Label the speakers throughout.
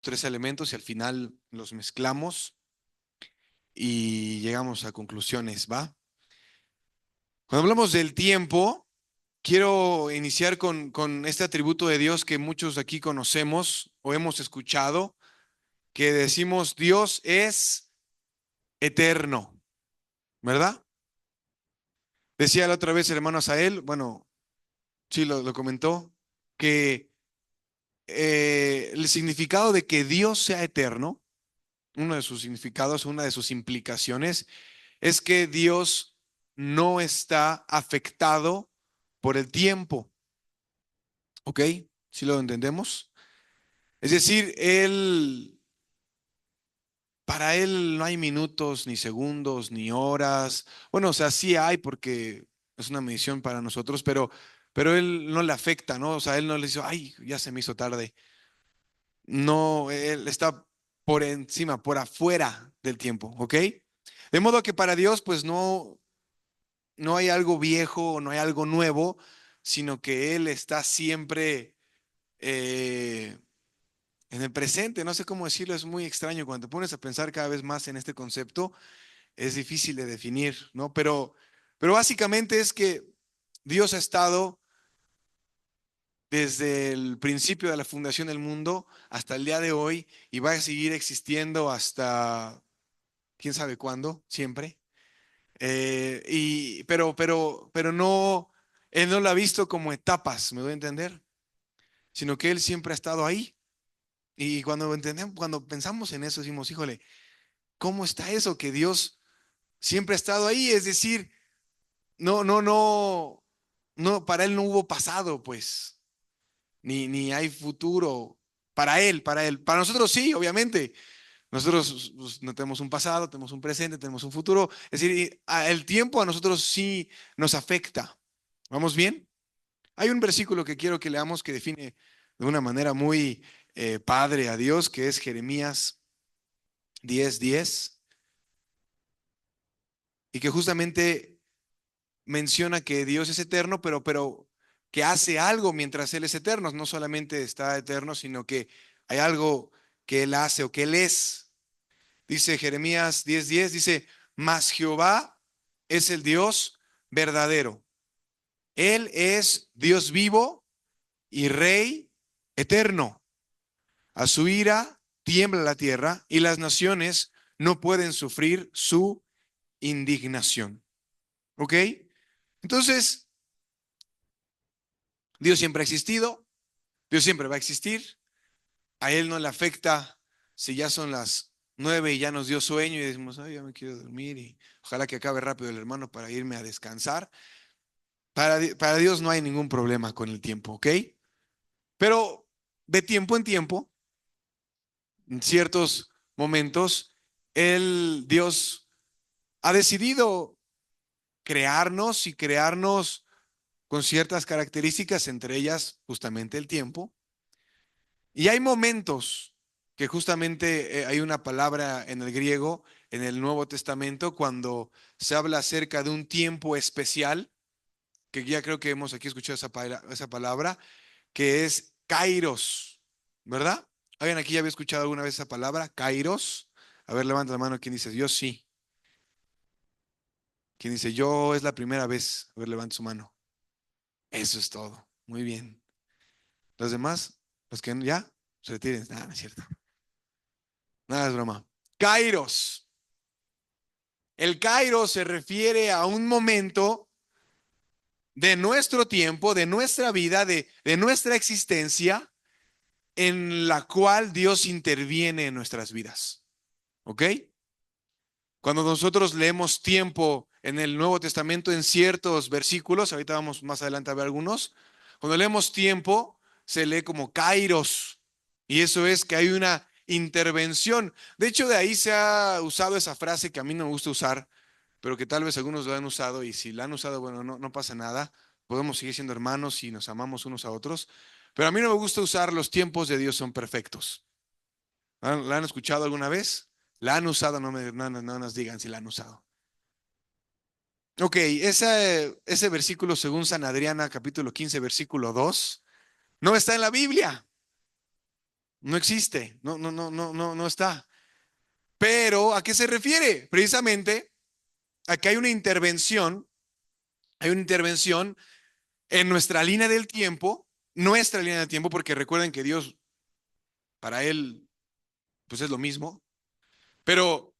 Speaker 1: tres elementos y al final los mezclamos y llegamos a conclusiones, ¿va? Cuando hablamos del tiempo, quiero iniciar con este atributo de Dios que muchos aquí conocemos o hemos escuchado, que decimos Dios es eterno, ¿verdad? Decía la otra vez el hermano Asael, bueno, sí lo comentó, que el significado de que Dios sea eterno, uno de sus significados, una de sus implicaciones, es que Dios no está afectado por el tiempo, ¿ok? ¿Sí lo entendemos? Es decir, para Él no hay minutos, ni segundos, ni horas. Bueno, o sea, sí hay porque es una medición para nosotros, pero Él no le afecta, ¿no? O sea, Él no le dice, ay, ya se me hizo tarde. No, Él está por encima, por afuera del tiempo, ¿ok? De modo que para Dios, pues no hay algo viejo o no hay algo nuevo, sino que Él está siempre eh, en el presente. No sé cómo decirlo, es muy extraño. Cuando te pones a pensar cada vez más en este concepto, es difícil de definir, ¿no? Pero básicamente es que Dios ha estado desde el principio de la fundación del mundo hasta el día de hoy y va a seguir existiendo hasta quién sabe cuándo, siempre. Pero no, Él no lo ha visto como etapas, ¿me doy a entender? Sino que Él siempre ha estado ahí. Y cuando entendemos, cuando pensamos en eso, decimos, híjole, ¿cómo está eso? Que Dios siempre ha estado ahí. Es decir, no, para Él no hubo pasado, pues, ni hay futuro. Para Él. Para nosotros sí, obviamente. Nosotros pues, no tenemos un pasado, tenemos un presente, tenemos un futuro. Es decir, el tiempo a nosotros sí nos afecta. ¿Vamos bien? Hay un versículo que quiero que leamos que define de una manera muy padre a Dios, que es Jeremías 10:10, y que justamente menciona que Dios es eterno, pero que hace algo mientras Él es eterno. No solamente está eterno, sino que hay algo que Él hace o que Él es. Dice Jeremías 10:10, dice, mas Jehová es el Dios verdadero. Él es Dios vivo y Rey eterno. A su ira tiembla la tierra y las naciones no pueden sufrir su indignación. ¿Ok? Entonces, Dios siempre ha existido, Dios siempre va a existir. A Él no le afecta si ya son las 9 y ya nos dio sueño y decimos, ay, ya me quiero dormir y ojalá que acabe rápido el hermano para irme a descansar. Para Dios no hay ningún problema con el tiempo, ¿ok? Pero de tiempo en tiempo, en ciertos momentos, Dios ha decidido crearnos y crearnos con ciertas características, entre ellas justamente el tiempo. Y hay momentos que justamente hay una palabra en el griego, en el Nuevo Testamento, cuando se habla acerca de un tiempo especial, que ya creo que hemos aquí escuchado esa palabra, que es kairos, ¿verdad? ¿Alguien aquí ya había escuchado alguna vez esa palabra, kairos? A ver, levanta la mano. ¿Quién dice? Yo sí. ¿Quién dice? Yo es la primera vez. A ver, levanta su mano. Eso es todo. Muy bien. Los demás, los que ya se retiren. Nada, no es cierto. Nada, es broma. Kairos. El kairos se refiere a un momento de nuestro tiempo, de nuestra vida, de nuestra existencia, en la cual Dios interviene en nuestras vidas. ¿Ok? Cuando nosotros leemos tiempo en el Nuevo Testamento en ciertos versículos, ahorita vamos más adelante a ver algunos, cuando leemos tiempo se lee como kairos y eso es que hay una intervención. De hecho, de ahí se ha usado esa frase que a mí no me gusta usar, pero que tal vez algunos lo han usado y si la han usado, bueno, no pasa nada, podemos seguir siendo hermanos y nos amamos unos a otros, pero a mí no me gusta usar los tiempos de Dios son perfectos. ¿La han escuchado alguna vez? ¿La han usado? No nos digan si la han usado. Ok, ese versículo según San Adriana, capítulo 15, versículo 2, no está en la Biblia. No existe, no está. Pero, ¿a qué se refiere? Precisamente a que hay una intervención en nuestra línea del tiempo, porque recuerden que Dios, para Él, pues es lo mismo. Pero,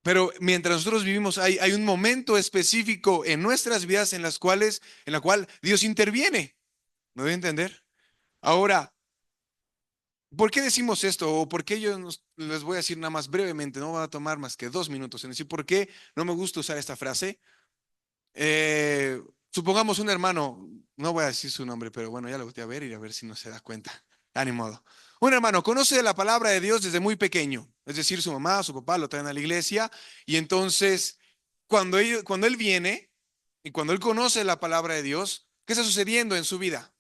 Speaker 1: pero mientras nosotros vivimos, hay un momento específico en nuestras vidas en la cual Dios interviene. ¿Me voy a entender? Ahora, ¿por qué decimos esto? ¿O por qué les voy a decir nada más brevemente? No va a tomar más que 2 minutos en decir por qué no me gusta usar esta frase. Eh, Supongamos un hermano, no voy a decir su nombre, pero bueno, ya lo voy a ver y a ver si no se da cuenta. Ah, ni modo. Un hermano conoce la palabra de Dios desde muy pequeño, es decir, su mamá, su papá lo traen a la iglesia y entonces cuando él viene y cuando él conoce la palabra de Dios, ¿qué está sucediendo en su vida?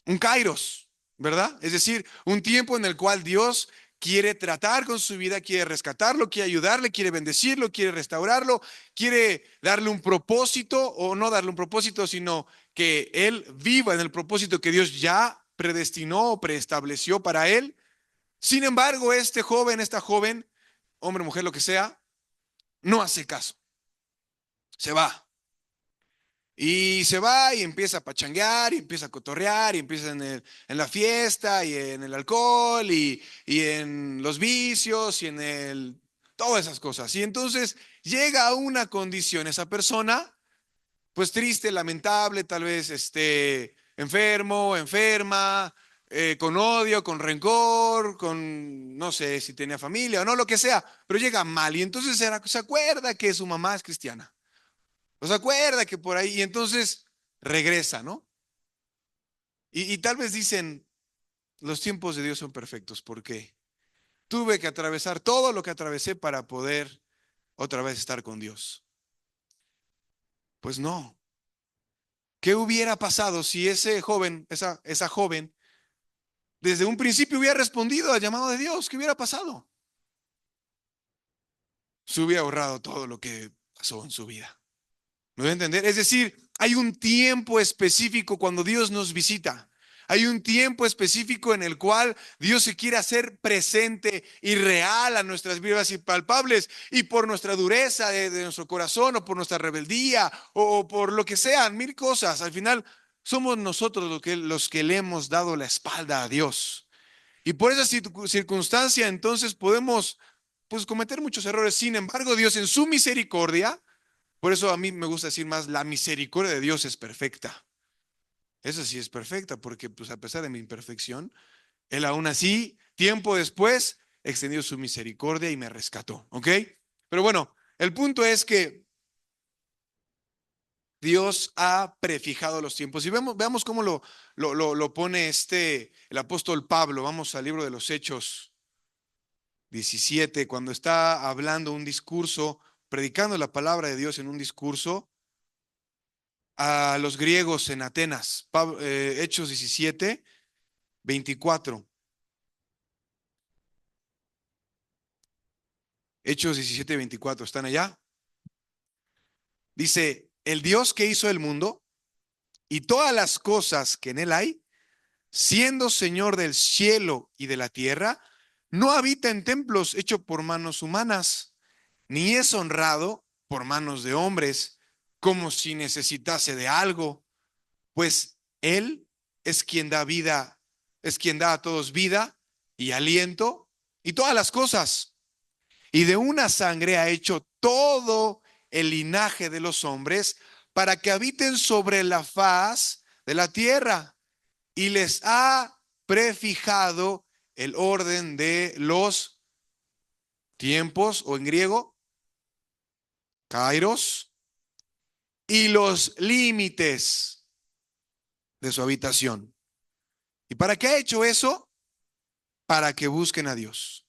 Speaker 1: Un kairos, ¿verdad? Es decir, un tiempo en el cual Dios quiere tratar con su vida, quiere rescatarlo, quiere ayudarle, quiere bendecirlo, quiere restaurarlo, quiere darle un propósito o no darle un propósito, sino que él viva en el propósito que Dios ya predestinó o preestableció para él. Sin embargo, esta joven, hombre, mujer, lo que sea, no hace caso, se va. Y se va y empieza a pachanguear y empieza a cotorrear y empieza en la fiesta y en el alcohol y en los vicios y todas esas cosas. Y entonces llega a una condición esa persona, pues triste, lamentable, tal vez enfermo, enferma, con odio, con rencor, con no sé si tenía familia o no, lo que sea, pero llega mal y entonces se acuerda que su mamá es cristiana. ¿No se acuerda que por ahí? Y entonces regresa, ¿no? Y tal vez dicen, los tiempos de Dios son perfectos. ¿Por qué? Tuve que atravesar todo lo que atravesé para poder otra vez estar con Dios. Pues no. ¿Qué hubiera pasado si ese joven, esa joven, desde un principio hubiera respondido al llamado de Dios? ¿Qué hubiera pasado? Se hubiera ahorrado todo lo que pasó en su vida. ¿Me voy a entender? Es decir, hay un tiempo específico cuando Dios nos visita. Hay un tiempo específico en el cual Dios se quiere hacer presente y real a nuestras vidas y palpables. Y por nuestra dureza de nuestro corazón o por nuestra rebeldía o por lo que sean, mil cosas. Al final somos nosotros los que le hemos dado la espalda a Dios. Y por esa circunstancia entonces podemos pues cometer muchos errores. Sin embargo, Dios en su misericordia, por eso a mí me gusta decir más, la misericordia de Dios es perfecta. Esa sí es perfecta, porque pues a pesar de mi imperfección, Él aún así, tiempo después, extendió su misericordia y me rescató, ¿ok? Pero bueno, el punto es que Dios ha prefijado los tiempos. Y veamos cómo lo pone el apóstol Pablo. Vamos al libro de los Hechos 17, cuando está hablando un discurso, predicando la palabra de Dios en un discurso a los griegos en Atenas. Hechos 17, 24. Hechos 17, 24. ¿Están allá? Dice, el Dios que hizo el mundo y todas las cosas que en él hay, siendo Señor del cielo y de la tierra, no habita en templos hechos por manos humanas, ni es honrado por manos de hombres, como si necesitase de algo, pues Él es quien da vida, es quien da a todos vida y aliento y todas las cosas. Y de una sangre ha hecho todo el linaje de los hombres para que habiten sobre la faz de la tierra y les ha prefijado el orden de los tiempos, o en griego, kairos, y los límites de su habitación. ¿Y para qué ha hecho eso? Para que busquen a Dios.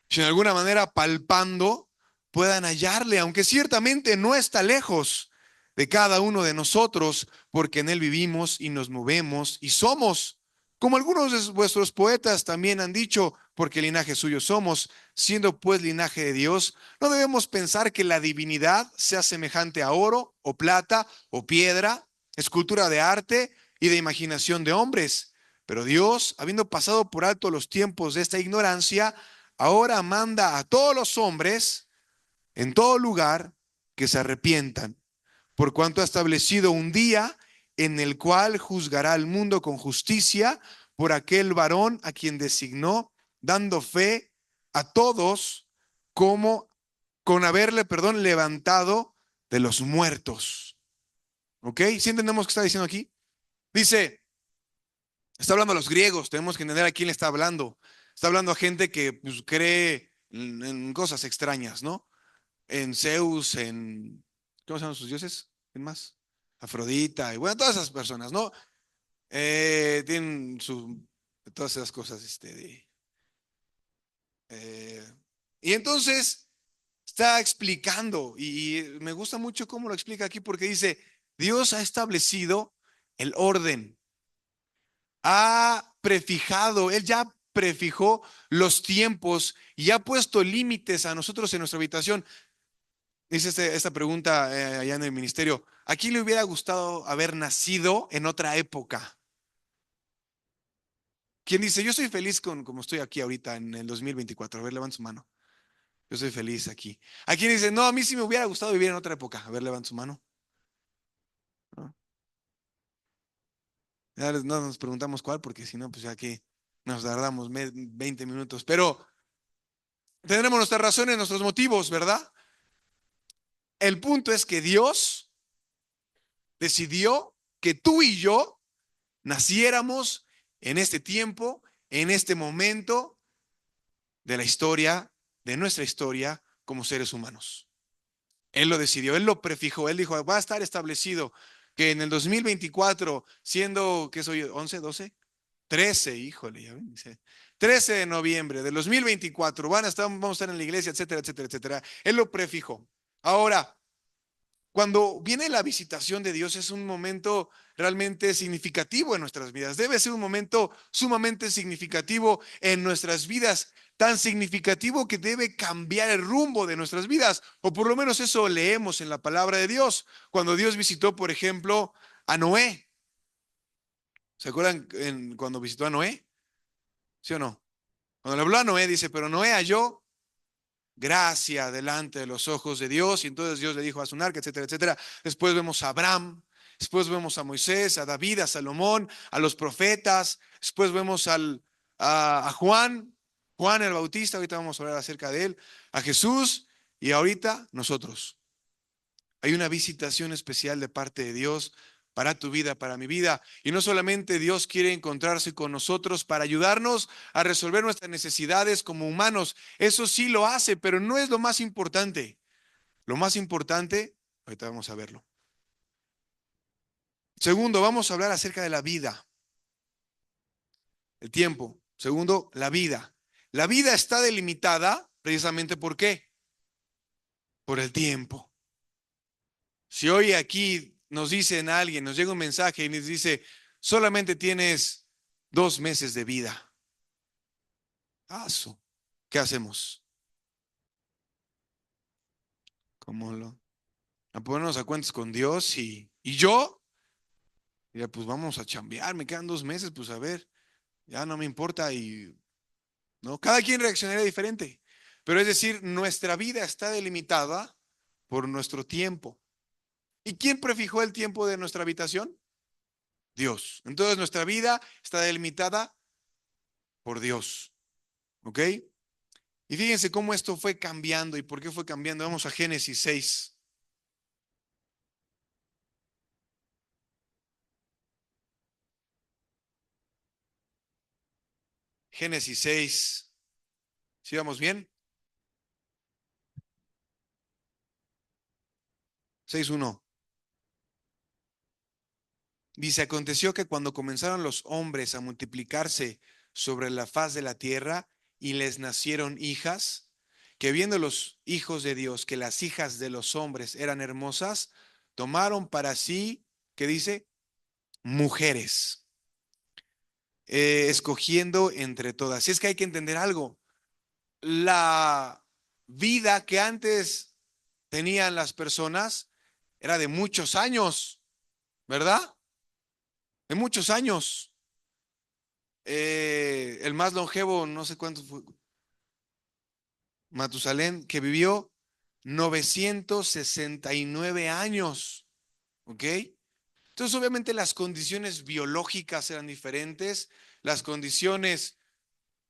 Speaker 1: Si de alguna manera palpando puedan hallarle, aunque ciertamente no está lejos de cada uno de nosotros, porque en Él vivimos y nos movemos y somos, como algunos de vuestros poetas también han dicho, porque linaje suyo somos, siendo pues linaje de Dios, no debemos pensar que la divinidad sea semejante a oro o plata o piedra, escultura de arte y de imaginación de hombres, Pero Dios, habiendo pasado por alto los tiempos de esta ignorancia, ahora manda a todos los hombres en todo lugar que se arrepientan, por cuanto ha establecido un día en el cual juzgará al mundo con justicia por aquel varón a quien designó, dando fe a todos como con haberle, perdón, levantado de los muertos. ¿Ok? ¿Sí entendemos qué está diciendo aquí? Dice, está hablando a los griegos, tenemos que entender a quién le está hablando. Está hablando a gente que pues, cree en cosas extrañas, ¿no? En Zeus, en, ¿cómo se llaman sus dioses? ¿Quién más? Afrodita, y bueno, todas esas personas, ¿no? Tienen todas esas cosas, eh, y entonces está explicando, y me gusta mucho cómo lo explica aquí, porque dice, Dios ha establecido el orden, ha prefijado, Él ya prefijó los tiempos y ha puesto límites a nosotros en nuestra habitación. Dice esta pregunta allá en el ministerio, ¿a quién le hubiera gustado haber nacido en otra época? ¿Quién dice, yo estoy feliz con como estoy aquí ahorita en el 2024? A ver, levanta su mano. Yo soy feliz aquí. ¿A quién dice, no, a mí sí me hubiera gustado vivir en otra época? A ver, levanta su mano. ¿No? Ya no nos preguntamos cuál, porque si no, pues ya que nos tardamos 20 minutos. Pero tendremos nuestras razones, nuestros motivos, ¿verdad? El punto es que Dios decidió que tú y yo naciéramos en este tiempo, en este momento de la historia, de nuestra historia como seres humanos. Él lo decidió, él lo prefijó, él dijo, va a estar establecido que en el 2024, siendo, ¿qué soy? 11, 12, 13, híjole, ya ven, dice, 13 de noviembre del 2024, vamos a estar en la iglesia, etcétera, etcétera, etcétera. Él lo prefijó. Ahora, cuando viene la visitación de Dios es un momento realmente significativo en nuestras vidas. Debe ser un momento sumamente significativo en nuestras vidas, tan significativo que debe cambiar el rumbo de nuestras vidas, o por lo menos eso leemos en la palabra de Dios. Cuando Dios visitó, por ejemplo, a Noé. ¿Se acuerdan cuando visitó a Noé? ¿Sí o no? Cuando le habló a Noé, dice, pero Noé halló gracia delante de los ojos de Dios. Y entonces Dios le dijo a su arca, etcétera, etcétera. Después vemos a Abraham, después vemos a Moisés, a David, a Salomón, a los profetas. Después vemos a Juan, Juan el Bautista, ahorita vamos a hablar acerca de él, a Jesús y ahorita nosotros. Hay una visitación especial de parte de Dios para tu vida, para mi vida. Y no solamente Dios quiere encontrarse con nosotros para ayudarnos a resolver nuestras necesidades como humanos. Eso sí lo hace, pero no es lo más importante. Lo más importante, ahorita vamos a verlo. Segundo, vamos a hablar acerca de la vida, el tiempo. Segundo, la vida. La vida está delimitada precisamente ¿por qué? Por el tiempo. Si hoy aquí nos dicen a alguien, nos llega un mensaje y nos dice, solamente tienes 2 meses de vida. Aso. ¿Qué hacemos? ¿Cómo lo? A ponernos a cuentas con Dios y yo, ya pues vamos a chambear, me quedan 2 meses, pues a ver, ya no me importa y no, cada quien reaccionaría diferente. Pero es decir, nuestra vida está delimitada por nuestro tiempo. ¿Y quién prefijó el tiempo de nuestra habitación? Dios. Entonces nuestra vida está delimitada por Dios. ¿Ok? Y fíjense cómo esto fue cambiando y por qué fue cambiando. Vamos a Génesis 6. Génesis 6. ¿Sí vamos bien? 6:1. Dice, aconteció que cuando comenzaron los hombres a multiplicarse sobre la faz de la tierra y les nacieron hijas, que viendo los hijos de Dios que las hijas de los hombres eran hermosas, tomaron para sí, ¿qué dice? Mujeres, escogiendo entre todas. Y es que hay que entender algo. La vida que antes tenían las personas era de muchos años, ¿verdad? De muchos años. el más longevo, no sé cuánto fue, Matusalén, que vivió 969 años, ¿ok? Entonces, obviamente las condiciones biológicas eran diferentes, las condiciones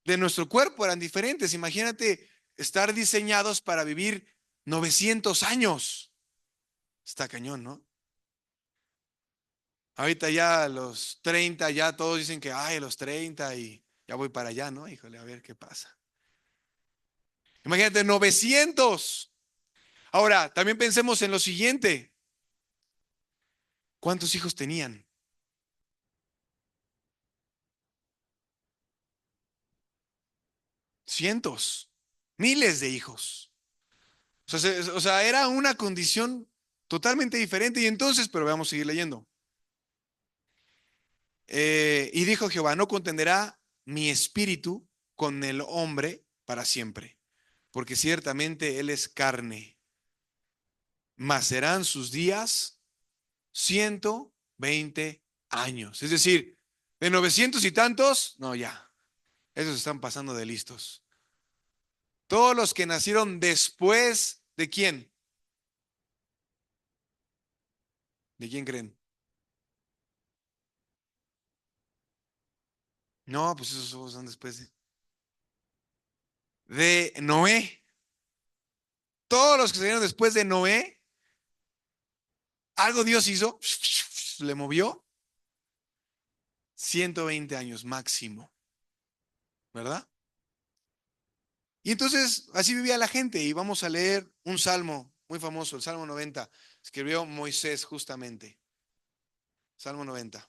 Speaker 1: de nuestro cuerpo eran diferentes. Imagínate estar diseñados para vivir 900 años. Está cañón, ¿no? Ahorita ya a los 30, ya todos dicen que, ay, a los 30 y ya voy para allá, ¿no? Híjole, a ver qué pasa. Imagínate, 900. Ahora, también pensemos en lo siguiente. ¿Cuántos hijos tenían? Cientos, miles de hijos. O sea, era una condición totalmente diferente. Y entonces, pero vamos a seguir leyendo. Y dijo Jehová, no contenderá mi espíritu con el hombre para siempre, porque ciertamente él es carne, mas serán sus días 120 años. Es decir, de 900 y tantos, no, ya, esos están pasando de listos. Todos los que nacieron después de quién, ¿de quién creen? No, pues esos son después de Noé. Todos los que salieron después de Noé, algo Dios hizo, le movió 120 años máximo, ¿verdad? Y entonces así vivía la gente. Y vamos a leer un salmo muy famoso, el Salmo 90. Escribió Moisés justamente. Salmo 90.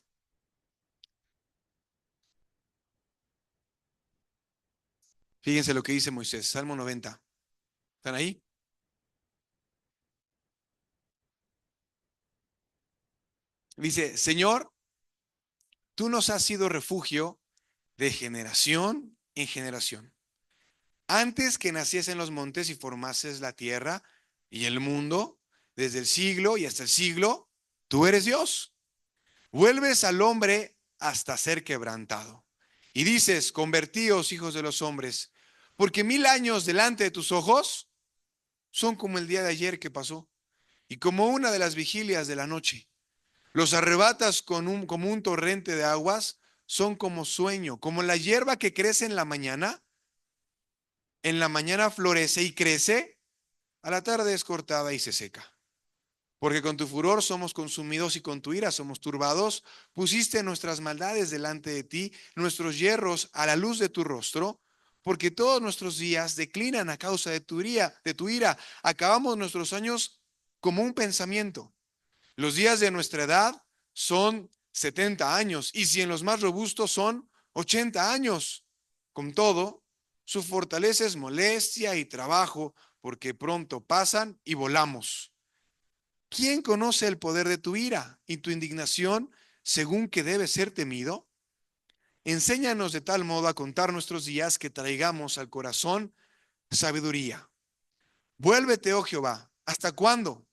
Speaker 1: Fíjense lo que dice Moisés, Salmo 90. ¿Están ahí? Dice, Señor, tú nos has sido refugio de generación en generación. Antes que naciesen los montes y formases la tierra y el mundo, desde el siglo y hasta el siglo, tú eres Dios. Vuelves al hombre hasta ser quebrantado. Y dices, convertíos, hijos de los hombres, porque 1000 años delante de tus ojos son como el día de ayer que pasó, y como una de las vigilias de la noche. Los arrebatas como un torrente de aguas, son como sueño, como la hierba que crece en la mañana florece y crece, a la tarde es cortada y se seca. Porque con tu furor somos consumidos y con tu ira somos turbados. Pusiste nuestras maldades delante de ti, nuestros yerros a la luz de tu rostro, porque todos nuestros días declinan a causa de tu ira. Acabamos nuestros años como un pensamiento. Los días de nuestra edad son 70 años, y si en los más robustos son 80 años. Con todo, su fortaleza es molestia y trabajo, porque pronto pasan y volamos. ¿Quién conoce el poder de tu ira y tu indignación según que debe ser temido? Enséñanos de tal modo a contar nuestros días que traigamos al corazón sabiduría. Vuélvete, oh Jehová, ¿hasta cuándo?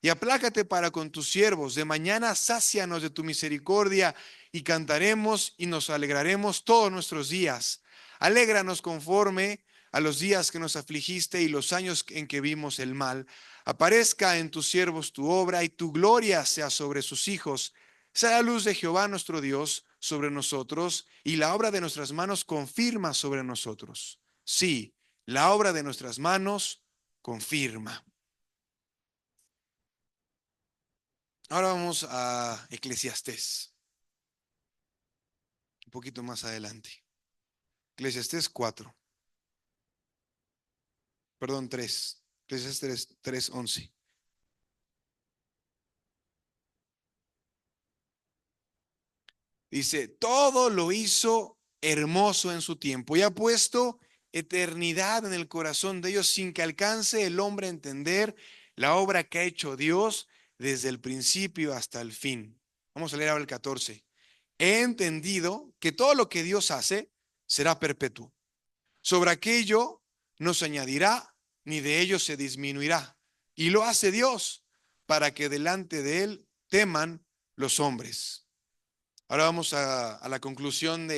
Speaker 1: Y aplácate para con tus siervos. De mañana sácianos de tu misericordia y cantaremos y nos alegraremos todos nuestros días. Alégranos conforme a los días que nos afligiste y los años en que vimos el mal. Aparezca en tus siervos tu obra y tu gloria sea sobre sus hijos. Sea la luz de Jehová nuestro Dios sobre nosotros y la obra de nuestras manos confirma sobre nosotros. Sí, la obra de nuestras manos confirma. Ahora vamos a Eclesiastés, un poquito más adelante. Eclesiastés 4, perdón, 3. Eclesiastés 3:11. Dice, todo lo hizo hermoso en su tiempo y ha puesto eternidad en el corazón de ellos sin que alcance el hombre a entender la obra que ha hecho Dios desde el principio hasta el fin. Vamos a leer ahora el 14. He entendido que todo lo que Dios hace será perpetuo. Sobre aquello no se añadirá, ni de ello se disminuirá. Y lo hace Dios para que delante de él teman los hombres. Ahora vamos a la conclusión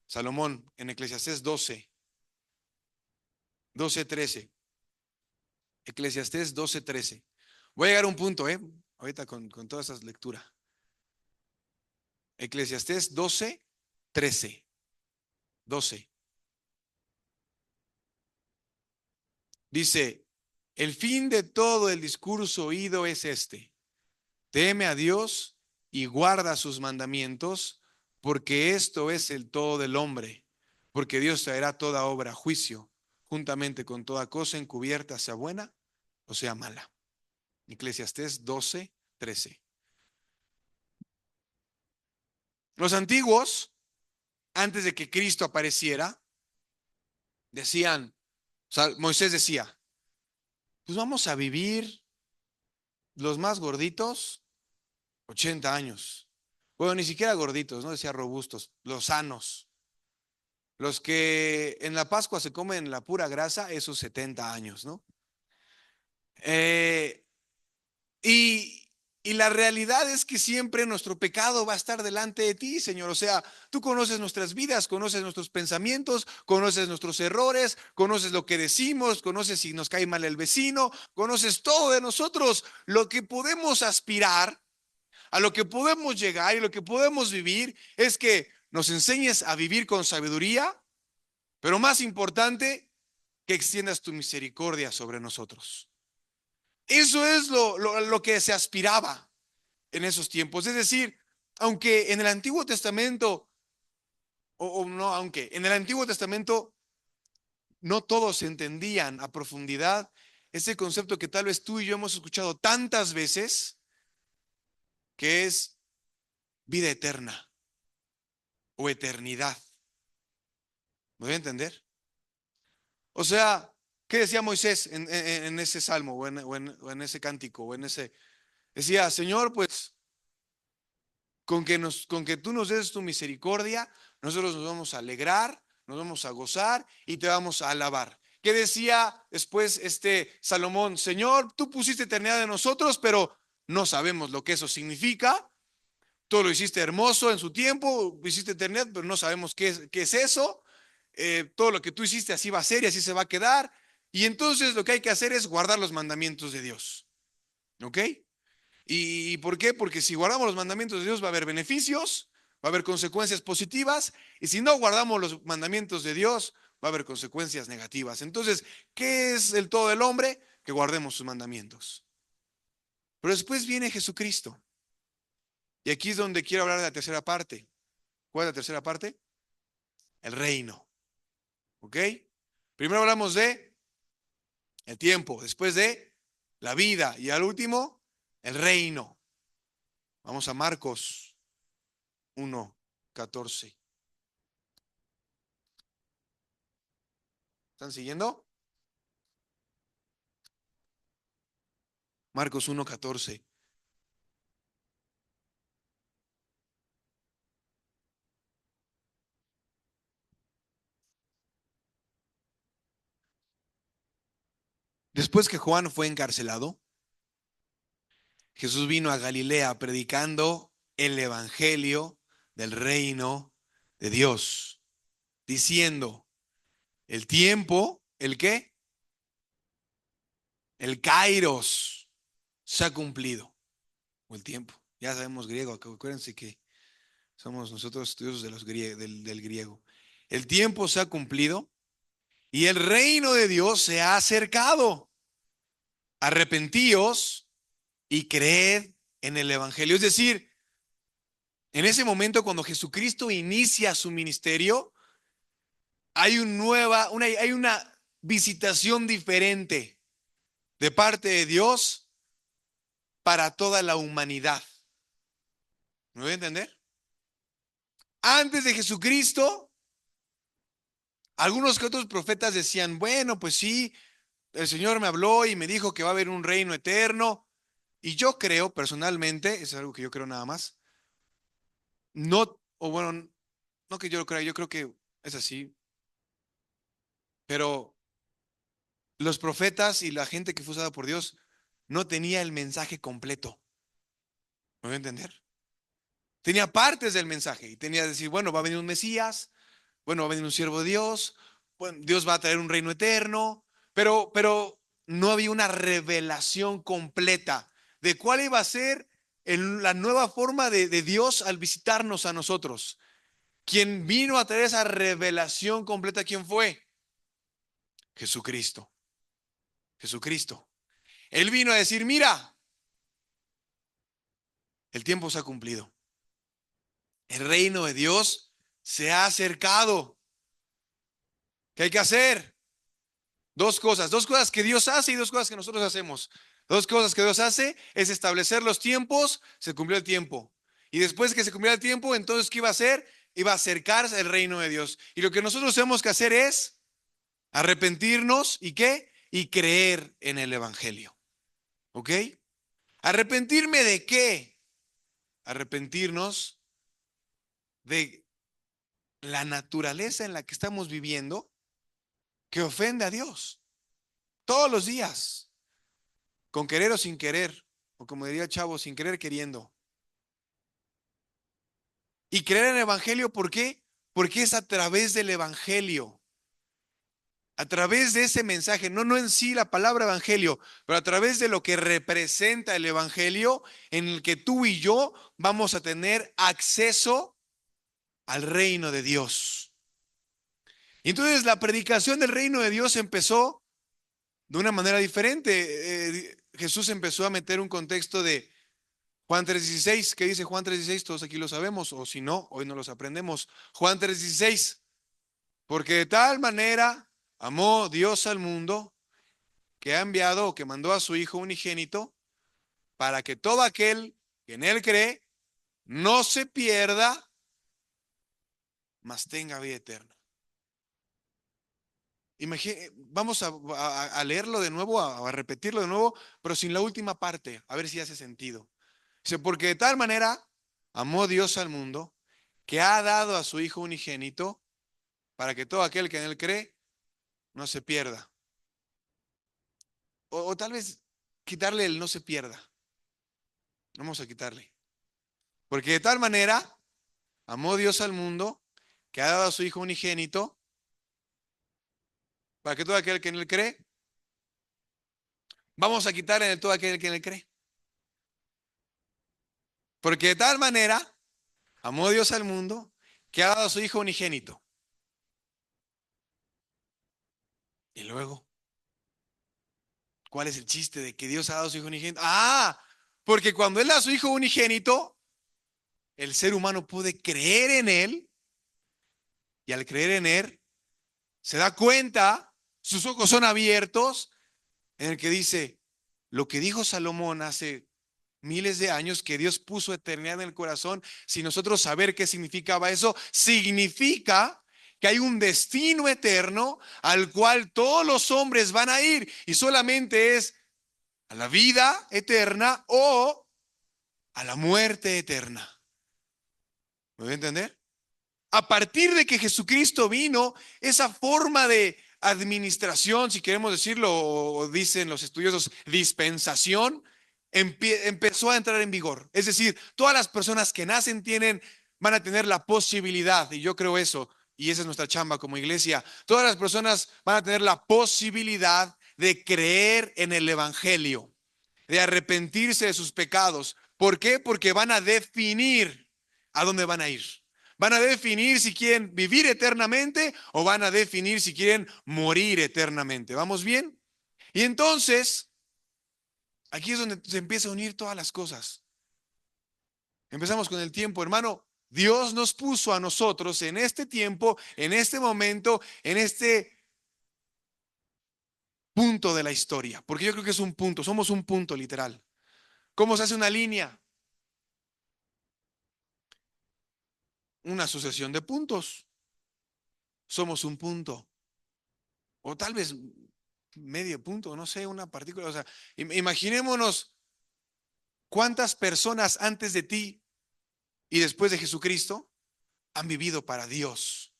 Speaker 1: Salomón en Eclesiastés 12:13. Eclesiastés 12:13. Voy a llegar a un punto, ahorita con toda esa lectura. Eclesiastés 12:13. 12. Dice, el fin de todo el discurso oído es este: teme a Dios y guarda sus mandamientos, porque esto es el todo del hombre, porque Dios traerá toda obra a juicio, juntamente con toda cosa encubierta, sea buena o sea mala. Eclesiastés 12:13. Los antiguos, antes de que Cristo apareciera, decían, o sea, Moisés decía, pues vamos a vivir los más gorditos 80 años. Bueno, ni siquiera gorditos, no decía robustos, los sanos. Los que en la Pascua se comen la pura grasa, esos 70 años, ¿no? Eh, y, y la realidad es que siempre nuestro pecado va a estar delante de ti, Señor. O sea, tú conoces nuestras vidas, conoces nuestros pensamientos, conoces nuestros errores, conoces lo que decimos, conoces si nos cae mal el vecino, conoces todo de nosotros. Lo que podemos aspirar, a lo que podemos llegar y lo que podemos vivir es que nos enseñes a vivir con sabiduría, pero más importante, que extiendas tu misericordia sobre nosotros. Eso es lo que se aspiraba en esos tiempos. Es decir, aunque en el Antiguo Testamento, o no, aunque en el Antiguo Testamento no todos entendían a profundidad ese concepto que tal vez tú y yo hemos escuchado tantas veces, que es vida eterna o eternidad. ¿Me voy a entender? O sea, ¿qué decía Moisés en ese salmo o en ese cántico o en ese? Decía, Señor, pues con que tú nos des tu misericordia, nosotros nos vamos a alegrar, nos vamos a gozar y te vamos a alabar. ¿Qué decía después este Salomón? Señor, tú pusiste eternidad en nosotros, pero no sabemos lo que eso significa. Tú lo hiciste hermoso en su tiempo, hiciste eternidad, pero no sabemos qué es eso. Todo lo que tú hiciste así va a ser y así se va a quedar. Y entonces lo que hay que hacer es guardar los mandamientos de Dios. ¿Ok? ¿Y por qué? Porque si guardamos los mandamientos de Dios va a haber beneficios, va a haber consecuencias positivas, y si no guardamos los mandamientos de Dios, va a haber consecuencias negativas. Entonces, ¿qué es el todo del hombre? Que guardemos sus mandamientos. Pero después viene Jesucristo. Y aquí es donde quiero hablar de la tercera parte. ¿Cuál es la tercera parte? El reino. ¿Ok? Primero hablamos de el tiempo, después de la vida y al último, el reino. Vamos a Marcos 1:14. ¿Están siguiendo? Marcos 1:14. Después que Juan fue encarcelado, Jesús vino a Galilea predicando el evangelio del reino de Dios, diciendo, el tiempo, ¿el qué? El kairos se ha cumplido. O el tiempo. Ya sabemos griego, acuérdense que somos nosotros estudiosos de del griego. El tiempo se ha cumplido y el reino de Dios se ha acercado. Arrepentíos y creed en el evangelio. Es decir, en ese momento cuando Jesucristo inicia su ministerio, hay una visitación diferente de parte de Dios para toda la humanidad. ¿Me voy a entender? Antes de Jesucristo, algunos que otros profetas decían, bueno, pues sí, el Señor me habló y me dijo que va a haber un reino eterno. Y yo creo, personalmente, es algo que yo creo nada más, no, o bueno, no que yo lo crea, yo creo que es así, pero los profetas y la gente que fue usada por Dios no tenía el mensaje completo. ¿Me voy a entender? Tenía partes del mensaje y tenía que decir, bueno, va a venir un Mesías, bueno, va a venir un siervo de Dios, bueno, Dios va a traer un reino eterno, pero no había una revelación completa de cuál iba a ser la nueva forma de Dios al visitarnos a nosotros. Quien vino a traer esa revelación completa, ¿quién fue? Jesucristo. Jesucristo. Él vino a decir, mira, el tiempo se ha cumplido. El reino de Dios se ha acercado. ¿Qué hay que hacer? Dos cosas que Dios hace y dos cosas que nosotros hacemos. Dos cosas que Dios hace es establecer los tiempos, se cumplió el tiempo. Y después que se cumplió el tiempo, entonces, ¿qué iba a hacer? Iba a acercarse al reino de Dios. Y lo que nosotros tenemos que hacer es arrepentirnos y ¿qué? Y creer en el Evangelio. ¿Ok? ¿Arrepentirme de qué? Arrepentirnos de la naturaleza en la que estamos viviendo que ofende a Dios todos los días, con querer o sin querer, o como diría el chavo, sin querer queriendo. Y creer en el Evangelio, ¿por qué? Porque es a través del Evangelio, a través de ese mensaje, no en sí la palabra Evangelio, pero a través de lo que representa el Evangelio, en el que tú y yo vamos a tener acceso al reino de Dios. Y entonces la predicación del reino de Dios empezó de una manera diferente. Jesús empezó a meter un contexto de Juan 3:16. ¿Qué dice Juan 3:16? Todos aquí lo sabemos, o si no, hoy no los aprendemos. Juan 3:16. Porque de tal manera amó Dios al mundo que ha enviado o que mandó a su Hijo unigénito para que todo aquel que en él cree no se pierda, mas tenga vida eterna. Vamos a leerlo de nuevo, a repetirlo de nuevo, pero sin la última parte, a ver si hace sentido. Dice, porque de tal manera amó Dios al mundo que ha dado a su Hijo unigénito para que todo aquel que en él cree no se pierda. O tal vez quitarle el no se pierda. Vamos a quitarle. Porque de tal manera amó Dios al mundo que ha dado a su Hijo unigénito para que todo aquel que en él cree, vamos a quitar en el todo aquel que en él cree. Porque de tal manera amó Dios al mundo que ha dado a su Hijo unigénito. Y luego, ¿cuál es el chiste de que Dios ha dado a su Hijo unigénito? Ah, porque cuando Él da a su Hijo unigénito, el ser humano puede creer en Él y al creer en Él se da cuenta, sus ojos son abiertos, en el que dice, lo que dijo Salomón hace miles de años, que Dios puso eternidad en el corazón, sin nosotros saber qué significaba eso, significa que hay un destino eterno al cual todos los hombres van a ir y solamente es a la vida eterna o a la muerte eterna. ¿Me voy a entender? A partir de que Jesucristo vino, esa forma de administración, si queremos decirlo, o dicen los estudiosos, dispensación, empezó a entrar en vigor. Es decir, todas las personas que nacen van a tener la posibilidad, y yo creo eso, y esa es nuestra chamba como iglesia, todas las personas van a tener la posibilidad de creer en el Evangelio, de arrepentirse de sus pecados. ¿Por qué? Porque van a definir a dónde van a ir. Van a definir si quieren vivir eternamente o van a definir si quieren morir eternamente. ¿Vamos bien? Y entonces, aquí es donde se empieza a unir todas las cosas. Empezamos con el tiempo, hermano. Dios nos puso a nosotros en este tiempo, en este momento, en este punto de la historia. Porque yo creo que es un punto, somos un punto literal. ¿Cómo se hace una línea? Una sucesión de puntos. Somos un punto. O tal vez medio punto, no sé, una partícula. O sea, imaginémonos cuántas personas antes de ti y después de Jesucristo han vivido para Dios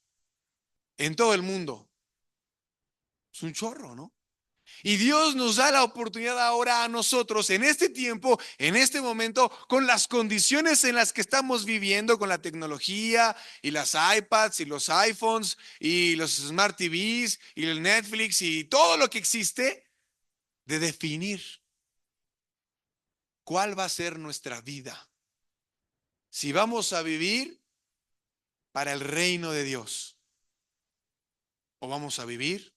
Speaker 1: en todo el mundo. Es un chorro, ¿no? Y Dios nos da la oportunidad ahora a nosotros, en este tiempo, en este momento, con las condiciones en las que estamos viviendo, con la tecnología y las iPads y los iPhones y los Smart TVs y el Netflix y todo lo que existe, de definir cuál va a ser nuestra vida. Si vamos a vivir para el reino de Dios o vamos a vivir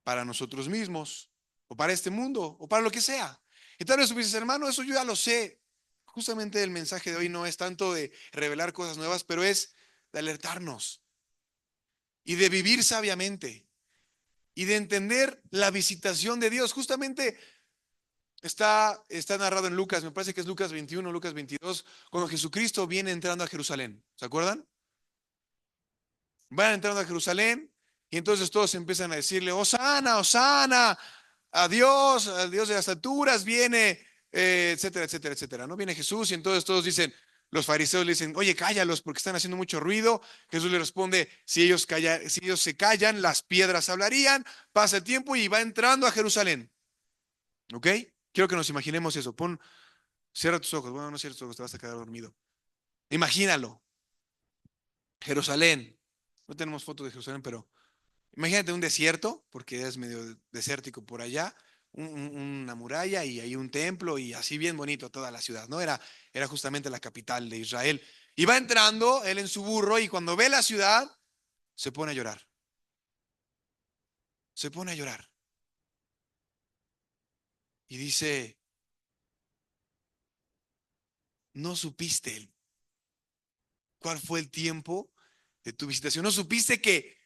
Speaker 1: para nosotros mismos, o para este mundo, o para lo que sea. Y tal vez tú dices, hermano, eso yo ya lo sé. Justamente el mensaje de hoy no es tanto de revelar cosas nuevas, pero es de alertarnos y de vivir sabiamente y de entender la visitación de Dios. Justamente está narrado en Lucas, me parece que es Lucas 21, Lucas 22, cuando Jesucristo viene entrando a Jerusalén. ¿Se acuerdan? Van entrando a Jerusalén y entonces todos empiezan a decirle, Hosana, Hosana, al Dios de las alturas viene, etcétera, etcétera, etcétera. No viene Jesús y entonces todos dicen, los fariseos le dicen, oye, cállalos porque están haciendo mucho ruido. Jesús le responde, si ellos se callan, las piedras hablarían. Pasa el tiempo y va entrando a Jerusalén. ¿Ok? Quiero que nos imaginemos eso. Cierra tus ojos. Bueno, no cierres tus ojos, te vas a quedar dormido. Imagínalo. Jerusalén. No tenemos fotos de Jerusalén, pero imagínate un desierto, porque es medio desértico por allá, una muralla y hay un templo y así bien bonito toda la ciudad, ¿no? Era justamente la capital de Israel. Y va entrando él en su burro y cuando ve la ciudad, se pone a llorar. Se pone a llorar. Y dice, no supiste cuál fue el tiempo de tu visitación. No supiste que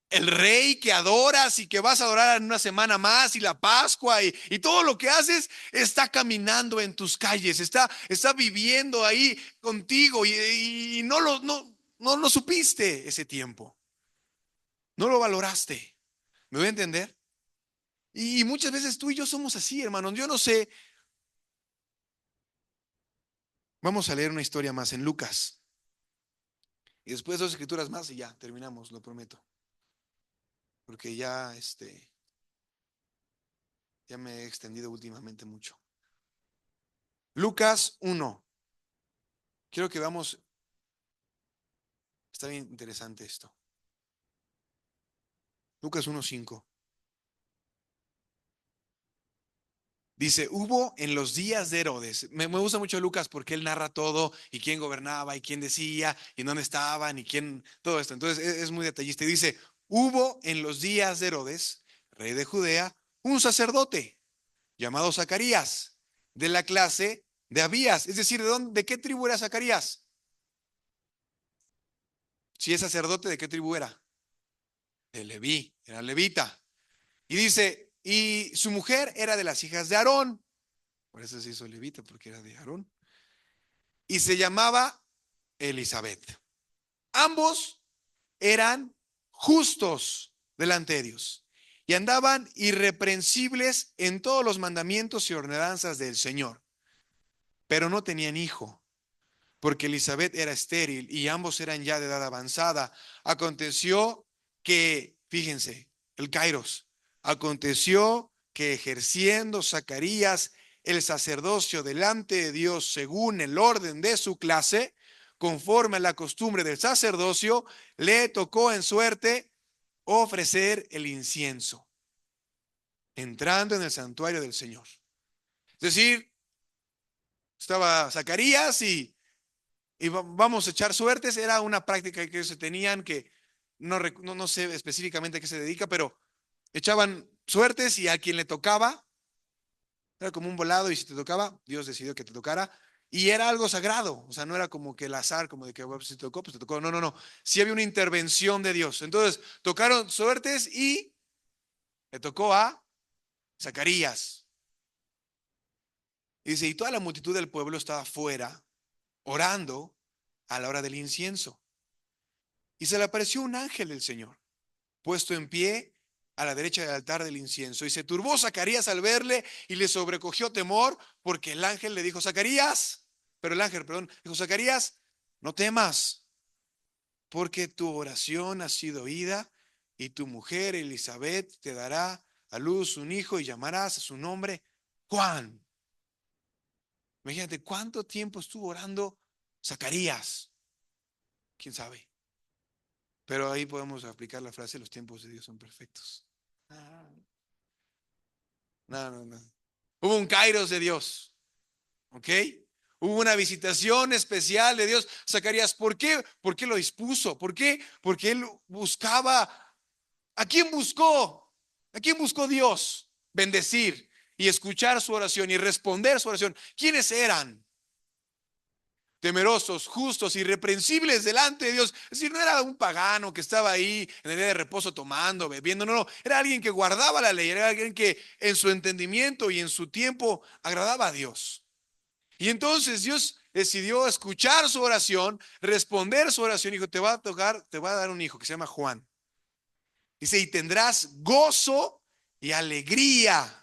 Speaker 1: el rey que adoras y que vas a adorar en una semana más y la Pascua y todo lo que haces está caminando en tus calles, está viviendo ahí contigo y no supiste ese tiempo, no lo valoraste. ¿Me voy a entender? Y muchas veces tú y yo somos así, hermanos. Yo no sé. Vamos a leer una historia más en Lucas y después dos escrituras más y ya terminamos, lo prometo, porque ya me he extendido últimamente mucho. Lucas 1. Quiero que vamos. Está bien interesante esto. Lucas 1:5. Dice, hubo en los días de Herodes. Me gusta mucho Lucas porque él narra todo y quién gobernaba y quién decía y dónde estaban y quién, todo esto. Entonces es muy detallista. Y dice, hubo en los días de Herodes, rey de Judea, un sacerdote llamado Zacarías, de la clase de Abías. Es decir, ¿de qué tribu era Zacarías? Si es sacerdote, ¿de qué tribu era? De Leví, era levita. Y dice, y su mujer era de las hijas de Aarón. Por eso se hizo levita, porque era de Aarón. Y se llamaba Elizabeth. Ambos eran justos delante de Dios y andaban irreprensibles en todos los mandamientos y ordenanzas del Señor, pero no tenían hijo, porque Elizabeth era estéril y ambos eran ya de edad avanzada. Aconteció que, fíjense, el Kairos, aconteció que ejerciendo Zacarías el sacerdocio delante de Dios según el orden de su clase, conforme a la costumbre del sacerdocio, le tocó en suerte ofrecer el incienso, entrando en el santuario del Señor. Es decir, estaba Zacarías y vamos a echar suertes. Era una práctica que se tenían que no sé específicamente a qué se dedica, pero echaban suertes y a quien le tocaba, era como un volado y si te tocaba, Dios decidió que te tocara y era algo sagrado, o sea, no era como que el azar, como de que bueno, si te tocó, pues te tocó, no, no, no, sí había una intervención de Dios. Entonces tocaron suertes y le tocó a Zacarías. Y dice, y toda la multitud del pueblo estaba afuera orando a la hora del incienso. Y se le apareció un ángel del Señor, puesto en pie a la derecha del altar del incienso. Y se turbó Zacarías al verle y le sobrecogió temor porque el ángel le dijo, dijo, Zacarías, no temas, porque tu oración ha sido oída y tu mujer Elizabeth te dará a luz un hijo y llamarás a su nombre Juan. Imagínate cuánto tiempo estuvo orando Zacarías. ¿Quién sabe? Pero ahí podemos aplicar la frase, los tiempos de Dios son perfectos. Ah, no, no, no. Hubo un kairos de Dios, ¿ok? Hubo una visitación especial de Dios. Zacarías, ¿por qué? ¿Por qué lo dispuso? ¿Por qué? Porque él buscaba. ¿A quién buscó? ¿A quién buscó Dios? Bendecir y escuchar su oración y responder su oración. ¿Quiénes eran? Temerosos, justos, irreprensibles delante de Dios. Es decir, no era un pagano que estaba ahí en el día de reposo tomando, bebiendo, no, no, era alguien que guardaba la ley, era alguien que en su entendimiento y en su tiempo agradaba a Dios. Y entonces Dios decidió escuchar su oración, responder su oración, y dijo, te va a tocar, te va a dar un hijo que se llama Juan. Dice, y tendrás gozo y alegría.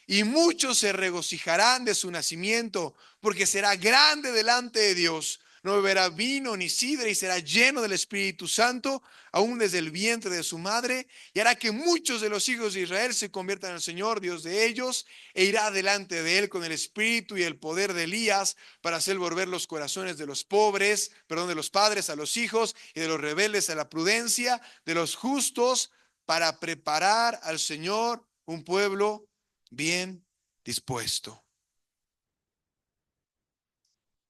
Speaker 1: Y muchos se regocijarán de su nacimiento, porque será grande delante de Dios. No beberá vino ni sidra y será lleno del Espíritu Santo, aún desde el vientre de su madre. Y hará que muchos de los hijos de Israel se conviertan al Señor, Dios de ellos, e irá delante de él con el espíritu y el poder de Elías para hacer volver los corazones de los pobres, perdón, de los padres a los hijos y de los rebeldes a la prudencia, de los justos para preparar al Señor un pueblo bien dispuesto.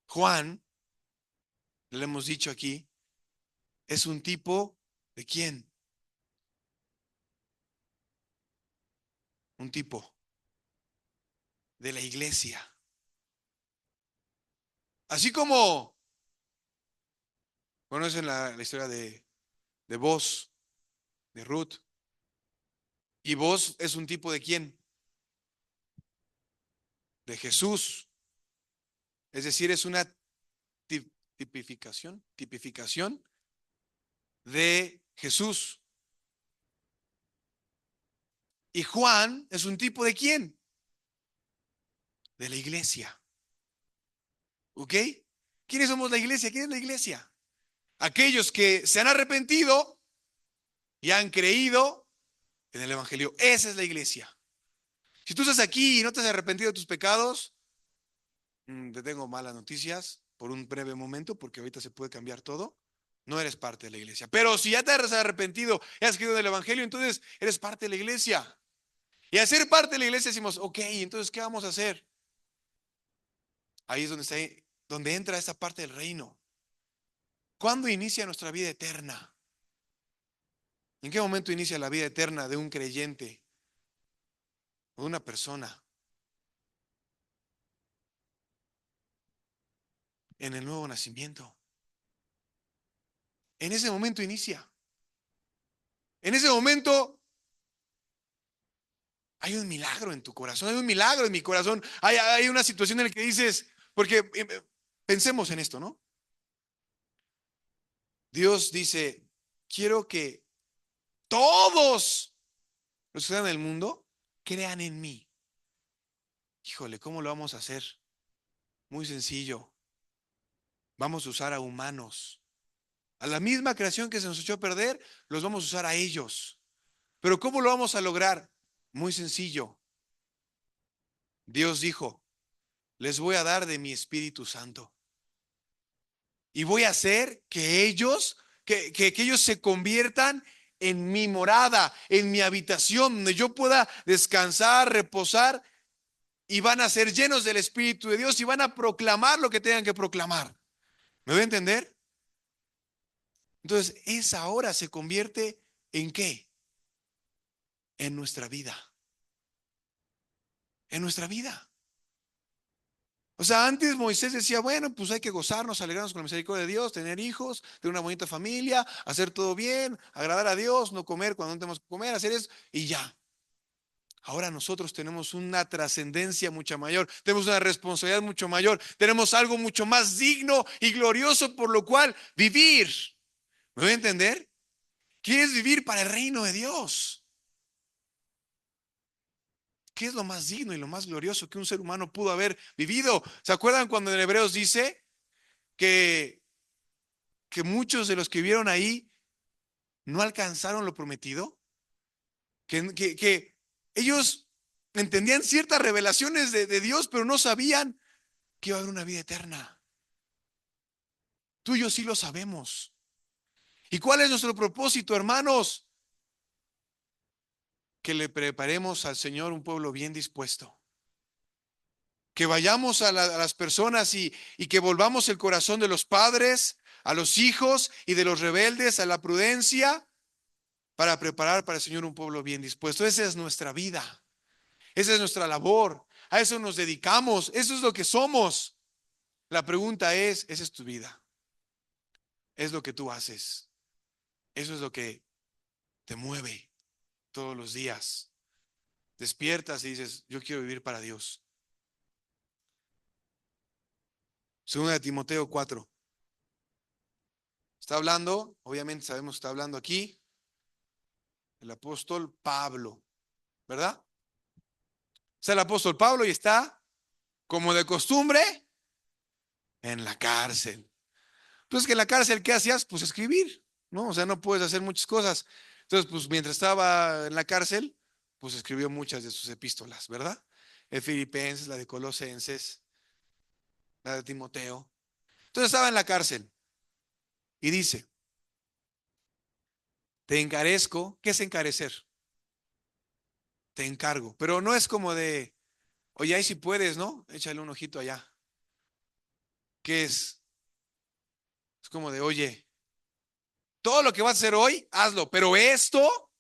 Speaker 1: Juan, le hemos dicho aquí, es un tipo de quién? Un tipo de la iglesia. Así como conocen la historia de Boaz, de Ruth. Y Boaz es un tipo de quién? De Jesús. Es decir, es una tipificación de Jesús. Y Juan es un tipo de quién? De la iglesia. ¿Ok? ¿Quiénes somos la iglesia? ¿Quién es la iglesia? Aquellos que se han arrepentido y han creído en el Evangelio. Esa es la iglesia. Si tú estás aquí y no te has arrepentido de tus pecados, te tengo malas noticias por un breve momento, porque ahorita se puede cambiar todo. No eres parte de la iglesia. Pero si ya te has arrepentido y has creído en el Evangelio, entonces eres parte de la iglesia. Y al ser parte de la iglesia decimos, ok, entonces, ¿qué vamos a hacer? Ahí es donde entra esta parte del reino. ¿Cuándo inicia nuestra vida eterna? ¿En qué momento inicia la vida eterna de un creyente o de una persona? En el nuevo nacimiento. En ese momento inicia. En ese momento hay un milagro en tu corazón, hay un milagro en mi corazón. Hay una situación en la que dices, porque pensemos en esto, ¿no? Dios dice, quiero que todos los que están en el mundo crean en mí. Híjole, ¿cómo lo vamos a hacer? Muy sencillo. Vamos a usar a humanos. A la misma creación que se nos echó a perder, los vamos a usar a ellos. Pero ¿cómo lo vamos a lograr? Muy sencillo. Dios dijo, les voy a dar de mi Espíritu Santo. Y voy a hacer que que ellos se conviertan en mi morada, en mi habitación, donde yo pueda descansar, reposar, y van a ser llenos del Espíritu de Dios y van a proclamar lo que tengan que proclamar. ¿Me voy a entender? Entonces, esa hora se convierte ¿en qué? En nuestra vida. En nuestra vida. O sea, antes Moisés decía, bueno, pues hay que gozarnos, alegrarnos con la misericordia de Dios, tener hijos, tener una bonita familia, hacer todo bien, agradar a Dios, no comer cuando no tenemos que comer, hacer eso y ya. Ahora nosotros tenemos una trascendencia mucho mayor, tenemos una responsabilidad mucho mayor, tenemos algo mucho más digno y glorioso por lo cual vivir. ¿Me voy a entender? ¿Quieres vivir para el reino de Dios? ¿Qué es lo más digno y lo más glorioso que un ser humano pudo haber vivido? ¿Se acuerdan cuando en Hebreos dice que muchos de los que vieron ahí no alcanzaron lo prometido, que ellos entendían ciertas revelaciones de Dios, pero no sabían que iba a haber una vida eterna. Tú y yo sí lo sabemos. ¿Y cuál es nuestro propósito, hermanos? Que le preparemos al Señor un pueblo bien dispuesto. Que vayamos a las personas y que volvamos el corazón de los padres a los hijos y de los rebeldes a la prudencia para preparar para el Señor un pueblo bien dispuesto. Esa es nuestra vida. Esa es nuestra labor. A eso nos dedicamos. Eso es lo que somos. La pregunta es, ¿esa es tu vida? ¿Es lo que tú haces? Eso es lo que te mueve todos los días. Despiertas y dices, yo quiero vivir para Dios. Segunda de Timoteo 4. Está hablando, obviamente sabemos que está hablando aquí, el apóstol Pablo, ¿verdad? Está el apóstol Pablo y está, como de costumbre, en la cárcel. Entonces, que en la cárcel, ¿qué hacías? Pues escribir, ¿no? O sea, no puedes hacer muchas cosas. Entonces, pues mientras estaba en la cárcel, pues escribió muchas de sus epístolas, ¿verdad? El Filipenses, la de Colosenses, la de Timoteo. Entonces estaba en la cárcel y dice, te encarezco. ¿Qué es encarecer? Te encargo. Pero no es como de, oye, ahí si puedes, ¿no? Échale un ojito allá. ¿Qué es? Es como de, oye, todo lo que vas a hacer hoy, hazlo, pero esto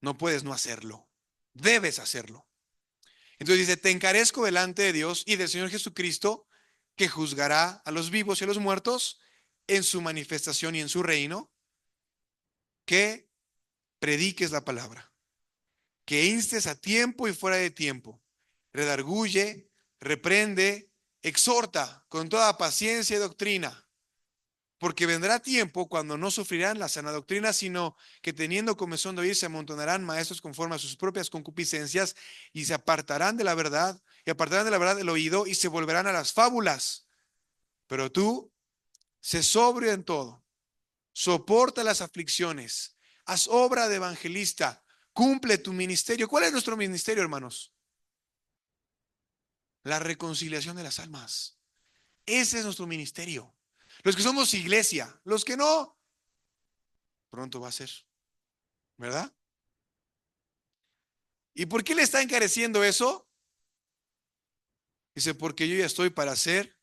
Speaker 1: no puedes no hacerlo. Debes hacerlo. Entonces dice, te encarezco delante de Dios y del Señor Jesucristo, que juzgará a los vivos y a los muertos en su manifestación y en su reino, que prediques la palabra, que instes a tiempo y fuera de tiempo, redarguye, reprende, exhorta con toda paciencia y doctrina. Porque vendrá tiempo cuando no sufrirán la sana doctrina, sino que teniendo comezón de oír, se amontonarán maestros conforme a sus propias concupiscencias y se apartarán de la verdad, y apartarán de la verdad el oído y se volverán a las fábulas. Pero tú, sé sobrio en todo, soporta las aflicciones, haz obra de evangelista, cumple tu ministerio. ¿Cuál es nuestro ministerio, hermanos? La reconciliación de las almas. Ese es nuestro ministerio. Los que somos iglesia, los que no, pronto va a ser, ¿verdad? ¿Y por qué le está encareciendo eso? Dice, porque yo ya estoy para ser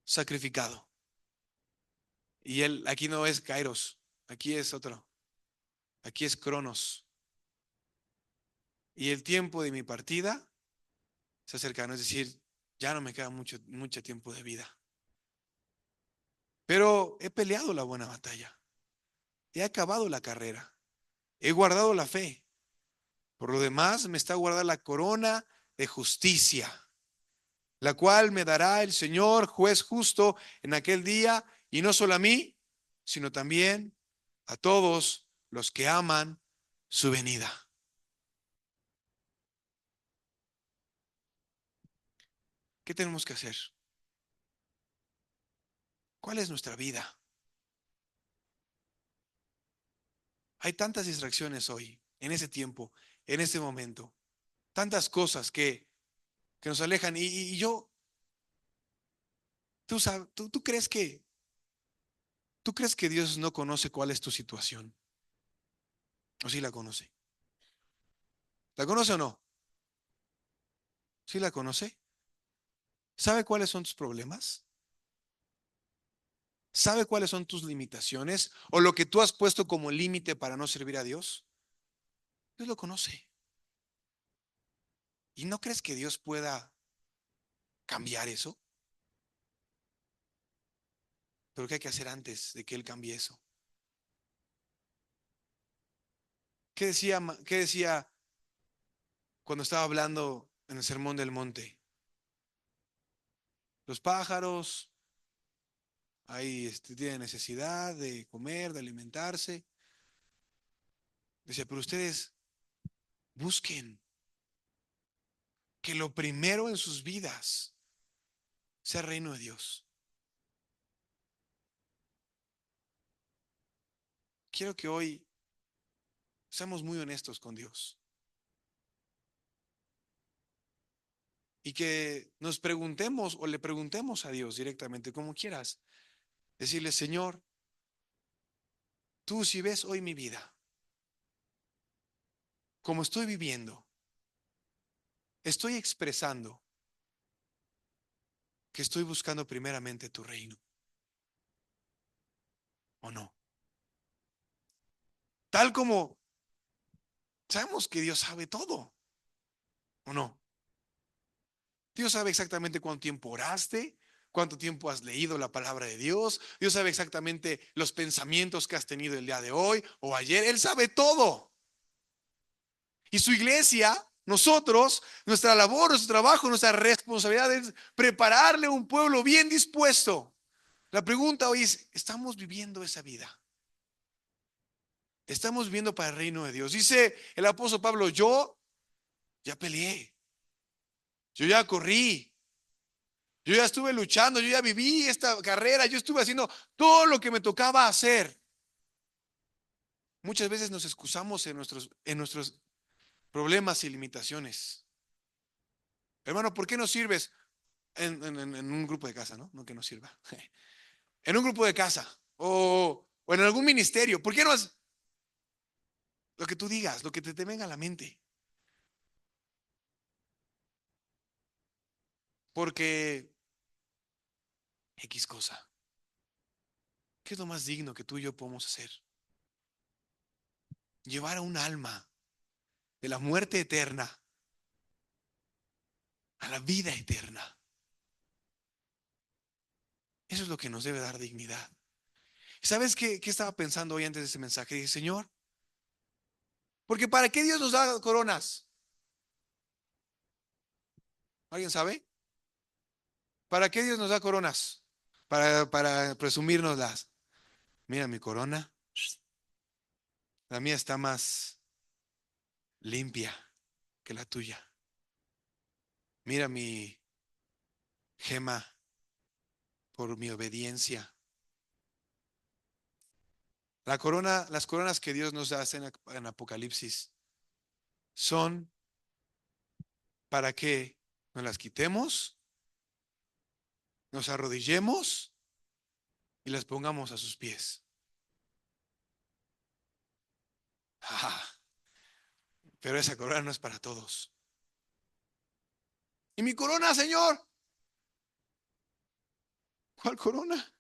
Speaker 1: sacrificado. Y él, aquí no es Kairos, aquí es otro, aquí es Cronos. Y el tiempo de mi partida se acerca, es decir, ya no me queda mucho tiempo de vida. Pero he peleado la buena batalla, he acabado la carrera, he guardado la fe. Por lo demás, me está guardada la corona de justicia, la cual me dará el Señor, juez justo, en aquel día, y no solo a mí, sino también a todos los que aman su venida. ¿Qué tenemos que hacer? ¿Cuál es nuestra vida? Hay tantas distracciones hoy, en ese tiempo, en este momento, tantas cosas que nos alejan. Y yo, tú crees que Dios no conoce cuál es tu situación? ¿O sí la conoce? ¿La conoce o no? ¿Sí la conoce? ¿Sabe cuáles son tus problemas? ¿Sabe cuáles son tus limitaciones o lo que tú has puesto como límite para no servir a Dios? Dios lo conoce. ¿Y no crees que Dios pueda cambiar eso? Pero ¿qué hay que hacer antes de que Él cambie eso? ¿Qué decía cuando estaba hablando en el Sermón del Monte? Los pájaros ahí tienen necesidad de comer, de alimentarse. Decía, pero ustedes busquen que lo primero en sus vidas sea el reino de Dios. quiero que hoy seamos muy honestos con Dios y que nos preguntemos o le preguntemos a Dios directamente, como quieras. Decirle, Señor, tú si ves hoy mi vida, como estoy viviendo, estoy expresando que estoy buscando primeramente tu reino, ¿o no? Tal como sabemos que Dios sabe todo, ¿o no? Dios sabe exactamente cuánto tiempo oraste, cuánto tiempo has leído la palabra de Dios. Dios sabe exactamente los pensamientos que has tenido el día de hoy o ayer. Él sabe todo. Y su iglesia, nosotros, nuestra labor, nuestro trabajo, nuestra responsabilidad es prepararle un pueblo bien dispuesto. La pregunta hoy es, ¿estamos viviendo esa vida? ¿Estamos viviendo para el reino de Dios? Dice el apóstol Pablo, yo ya peleé, yo ya corrí, yo ya estuve luchando, yo ya viví esta carrera, yo estuve haciendo todo lo que me tocaba hacer. Muchas veces nos excusamos en nuestros problemas y limitaciones. Hermano, ¿por qué no sirves en un grupo de casa? No, no que no sirva. En un grupo de casa o en algún ministerio. ¿Por qué no has lo que tú digas, lo que te venga a la mente? Porque X cosa. ¿Qué es lo más digno que tú y yo podemos hacer? Llevar a un alma de la muerte eterna a la vida eterna. Eso es lo que nos debe dar dignidad. ¿Sabes qué estaba pensando hoy antes de ese mensaje? Dije, Señor, porque ¿para qué Dios nos da coronas? ¿Alguien sabe? ¿Para qué Dios nos da coronas? Para presumírnoslas. Mira mi corona, la mía está más limpia que la tuya. Mira mi gema por mi obediencia. La corona, las coronas que Dios nos hace en Apocalipsis son para que nos las quitemos, nos arrodillemos y las pongamos a sus pies. Ah, pero esa corona no es para todos. ¿Y mi corona, Señor? ¿Cuál corona?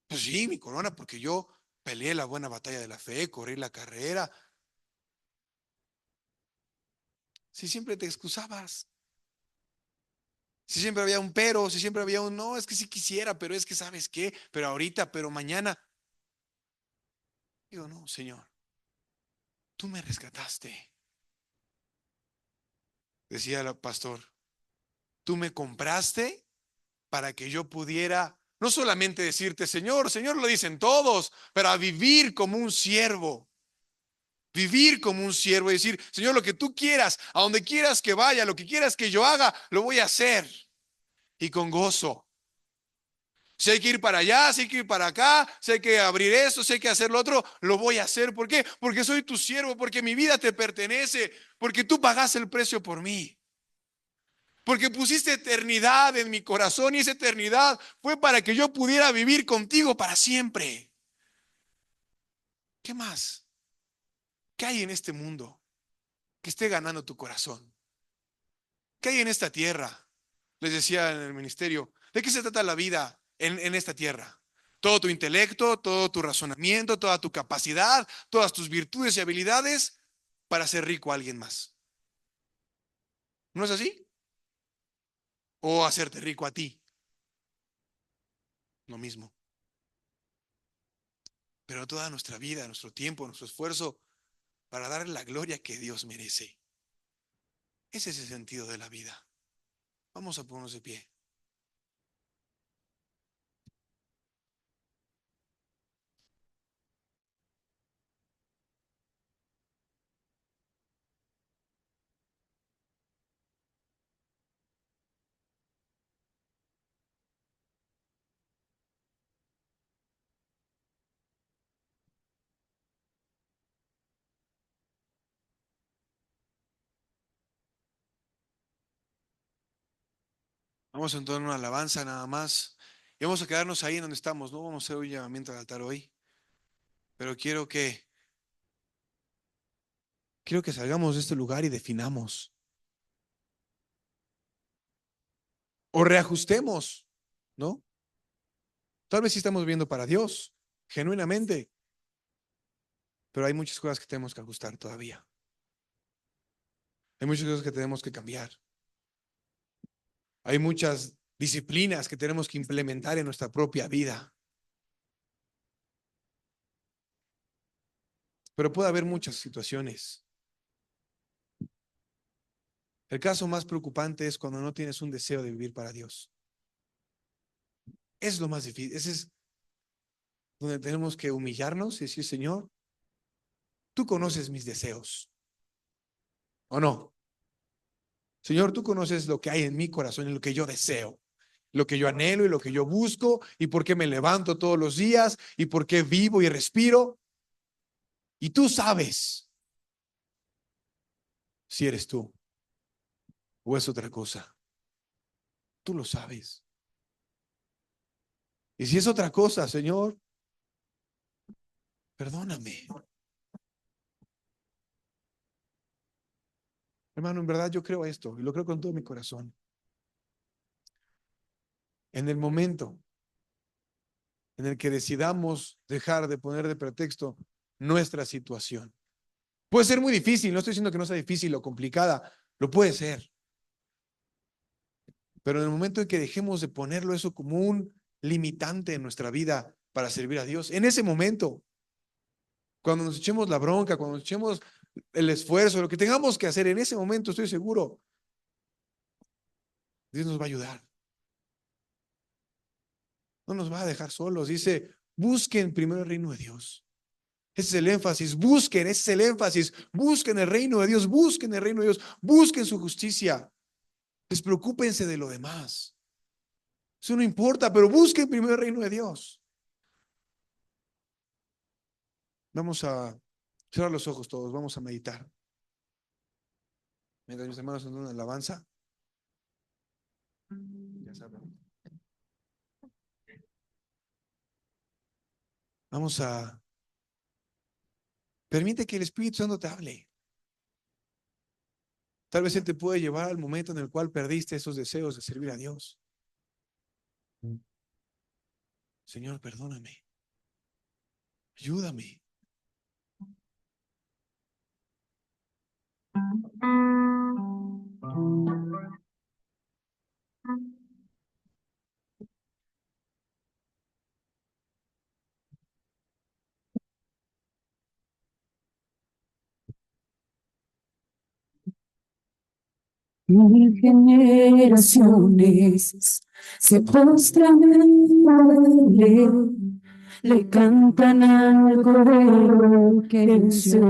Speaker 1: Pues sí, mi corona, porque yo peleé la buena batalla de la fe, corrí la carrera. Si siempre te excusabas, si siempre había un pero, si siempre había un no, es que sí quisiera, pero es que sabes qué, pero ahorita, pero mañana. Digo, no, Señor, tú me rescataste. Decía el pastor, tú me compraste para que yo pudiera no solamente decirte, Señor, Señor lo dicen todos, pero a vivir como un siervo. Vivir como un siervo y decir, Señor, lo que tú quieras, a donde quieras que vaya, lo que quieras que yo haga, lo voy a hacer. Y con gozo. Si hay que ir para allá, si hay que ir para acá, si hay que abrir esto, si hay que hacer lo otro, lo voy a hacer. ¿Por qué? Porque soy tu siervo, porque mi vida te pertenece, porque tú pagaste el precio por mí. Porque pusiste eternidad en mi corazón y esa eternidad fue para que yo pudiera vivir contigo para siempre. ¿Qué más? ¿Qué hay en este mundo que esté ganando tu corazón? ¿Qué hay en esta tierra? Les decía en el ministerio, ¿de qué se trata la vida en esta tierra? Todo tu intelecto, todo tu razonamiento, toda tu capacidad, todas tus virtudes y habilidades para hacer rico a alguien más. ¿No es así? O hacerte rico a ti, lo mismo. Pero toda nuestra vida, nuestro tiempo, nuestro esfuerzo para darle la gloria que Dios merece. Ese es el sentido de la vida. Vamos a ponernos de pie. Vamos a entonar una alabanza nada más. Y vamos a quedarnos ahí en donde estamos. No vamos a hacer un llamamiento al altar hoy. Pero quiero que salgamos de este lugar y definamos. O reajustemos, ¿no? Tal vez sí estamos viviendo para Dios, genuinamente. Pero hay muchas cosas que tenemos que ajustar todavía. Hay muchas cosas que tenemos que cambiar. Hay muchas disciplinas que tenemos que implementar en nuestra propia vida. Pero puede haber muchas situaciones. El caso más preocupante es cuando no tienes un deseo de vivir para Dios. Es lo más difícil. Ese es donde tenemos que humillarnos y decir, Señor, tú conoces mis deseos, ¿o no? Señor, tú conoces lo que hay en mi corazón y lo que yo deseo, lo que yo anhelo y lo que yo busco y por qué me levanto todos los días y por qué vivo y respiro. Y tú sabes si eres tú o es otra cosa. Tú lo sabes. Y si es otra cosa, Señor, perdóname. Hermano, en verdad yo creo esto y lo creo con todo mi corazón. En el momento en el que decidamos dejar de poner de pretexto nuestra situación. Puede ser muy difícil, no estoy diciendo que no sea difícil o complicada, lo puede ser. Pero en el momento en que dejemos de ponerlo eso como un limitante en nuestra vida para servir a Dios, en ese momento, cuando nos echemos la bronca, cuando nos echemos el esfuerzo, lo que tengamos que hacer, en ese momento estoy seguro, Dios nos va a ayudar. No nos va a dejar solos. Dice, busquen primero el reino de Dios. Ese es el énfasis, busquen, ese es el énfasis, busquen el reino de Dios, busquen el reino de Dios, busquen su justicia. Despreocúpense de lo demás. Eso no importa, pero busquen primero el reino de Dios. Vamos a cerrar los ojos todos, vamos a meditar. Mientras mis hermanos en una alabanza. Ya saben. Vamos a permite que el Espíritu Santo te hable. Tal vez Él te puede llevar al momento en el cual perdiste esos deseos de servir a Dios. Señor, perdóname. Ayúdame.
Speaker 2: Mil generaciones se postran en él, le cantan al Cordero que venció.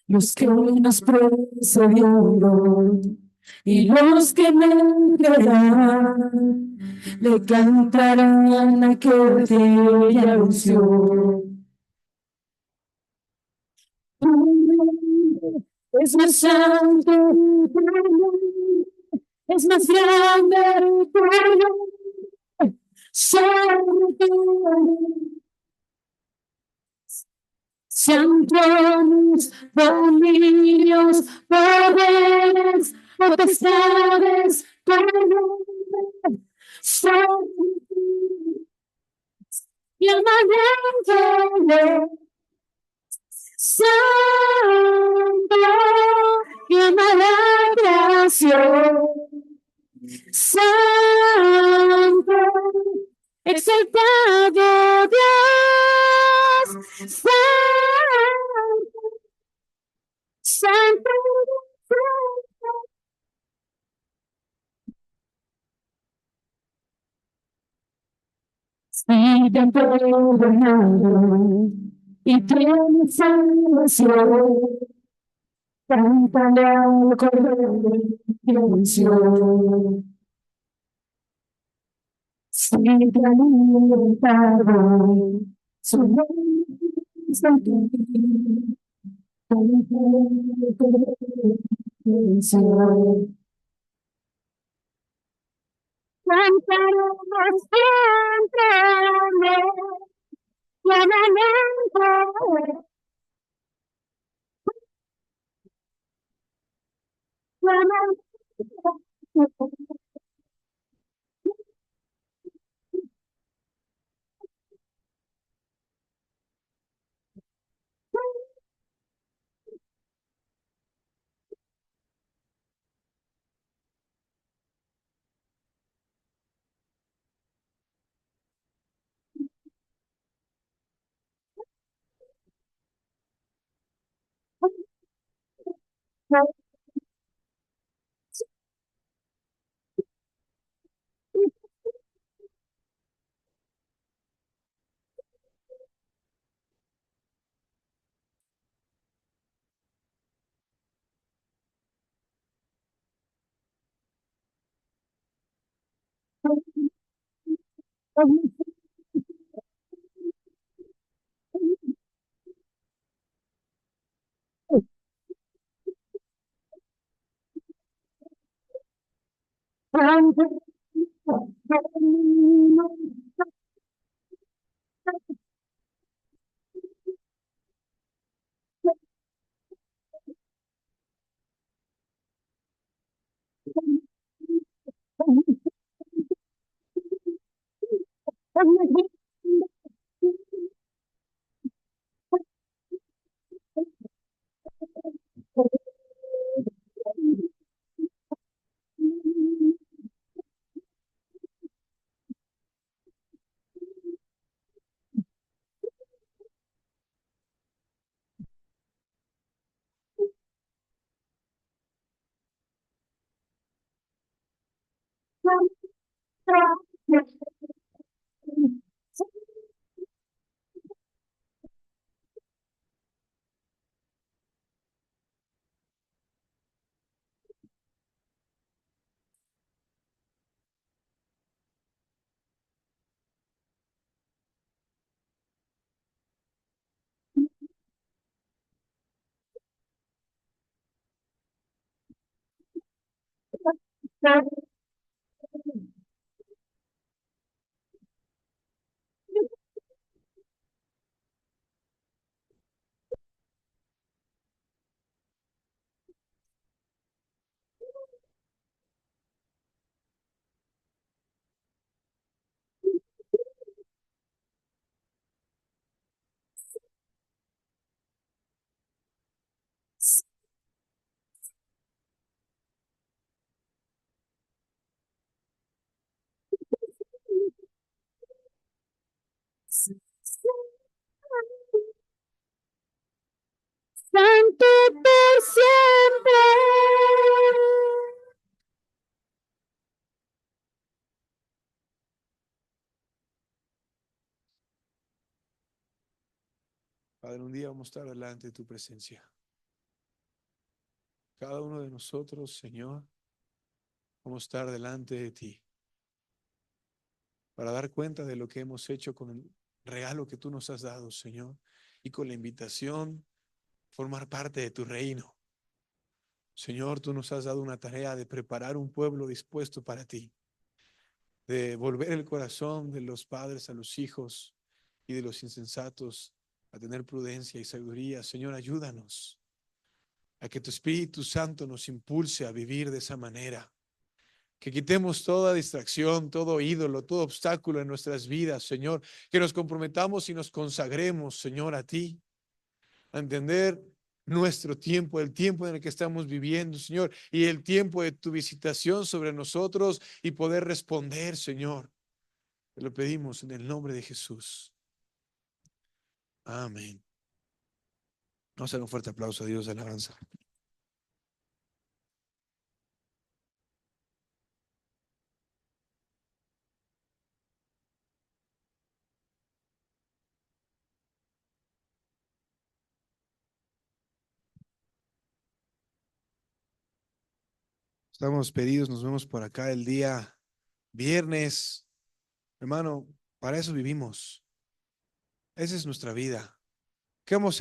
Speaker 2: Los que nos precedieron y los que vendrán, le cantarán a aquel que ya venció. Es más santo, es más grande, santo, sean tronos, dominios, poderes, potestades, santo y amarante. Santo y adoración, Santo, exaltado Dios, Santo, Santo, sigan gobernando y traen salvación. Cántale al Cordero que venció. Sigan alimentando su nombre santo. Cántale al Cordero que venció. cantaremos siempre llanamente, llanamente. Santo por siempre.
Speaker 1: Padre, un día vamos a estar delante de tu presencia. Cada uno de nosotros, Señor, vamos a estar delante de ti para dar cuenta de lo que hemos hecho con el regalo que tú nos has dado, Señor, y con la invitación a formar parte de tu reino. Señor, tú nos has dado una tarea de preparar un pueblo dispuesto para ti, de volver el corazón de los padres a los hijos y de los insensatos a tener prudencia y sabiduría. Señor, ayúdanos a que tu Espíritu Santo nos impulse a vivir de esa manera. Que quitemos toda distracción, todo ídolo, todo obstáculo en nuestras vidas, Señor. Que nos comprometamos y nos consagremos, Señor, a ti, a entender nuestro tiempo, el tiempo en el que estamos viviendo, Señor, y el tiempo de tu visitación sobre nosotros y poder responder, Señor. Te lo pedimos en el nombre de Jesús. Amén. Vamos a dar un fuerte aplauso a Dios de alabanza. Estamos pedidos, nos vemos por acá el día viernes. Hermano, para eso vivimos. Esa es nuestra vida. ¿Qué vamos